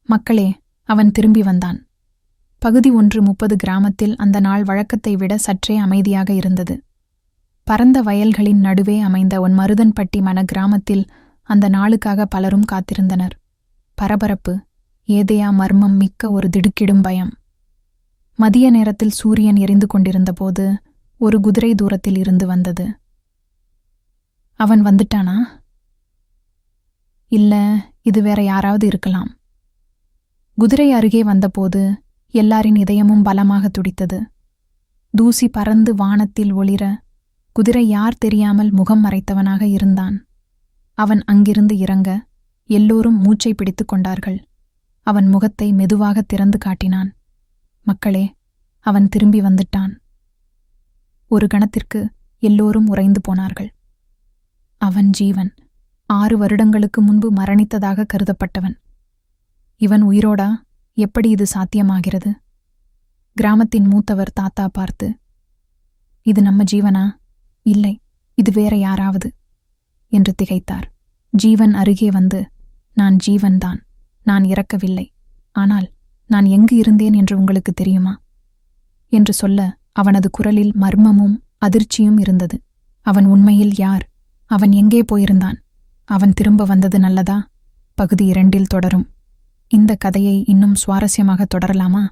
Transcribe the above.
மக்களே, அவன் திரும்பி வந்தான். பகுதி 1:30 கிராமத்தில் அந்த நாள் வழக்கத்தை விட சற்றே அமைதியாக இருந்தது. பரந்த வயல்களின் நடுவே அமைந்த மருதன்பட்டி மன கிராமத்தில் அந்த நாளுக்காக பலரும் காத்திருந்தனர். பரபரப்பு, ஏதையா மர்மம் மிக்க ஒரு திடுக்கிடும் பயம். மதிய நேரத்தில் சூரியன் எரிந்து கொண்டிருந்தபோது ஒரு குதிரை தூரத்தில் இருந்து வந்தது. அவன் வந்துட்டானா? இல்ல, இது வேற யாராவது இருக்கலாம். குதிரை அருகே வந்தபோது எல்லாரின் இதயமும் பலமாக துடித்தது. தூசி பறந்து வானத்தில் ஒளிர குதிரை யார் தெரியாமல் முகம் மறைத்தவனாக இருந்தான். அவன் அங்கிருந்து இறங்க எல்லோரும் மூச்சை பிடித்துக் கொண்டார்கள். அவன் முகத்தை மெதுவாக திறந்து காட்டினான். மக்களே, அவன் திரும்பி வந்துட்டான். ஒரு கணத்திற்கு எல்லோரும் உறைந்து போனார்கள். அவன் ஜீவன், 6 வருடங்களுக்கு முன்பு மரணித்ததாக கருதப்பட்டவன். இவன் உயிரோடா? எப்படி இது சாத்தியமாகிறது? கிராமத்தின் மூத்தவர் தாத்தா பார்த்து, இது நம்ம ஜீவனா? இல்லை, இது வேற யாராவது என்று திகைத்தார். ஜீவன் அருகே வந்து, நான் ஜீவன்தான், நான் இறக்கவில்லை. ஆனால் நான் எங்கு இருந்தேன் என்று உங்களுக்கு தெரியுமா என்று சொல்ல அவனது குரலில் மர்மமும் அதிர்ச்சியும் இருந்தது. அவன் உண்மையில் யார்? அவன் எங்கே போயிருந்தான்? அவன் திரும்ப வந்தது நல்லதா? பகுதி 2 தொடரும். இந்த கதையை இன்னும் சுவாரஸ்யமாக தொடரலாமா?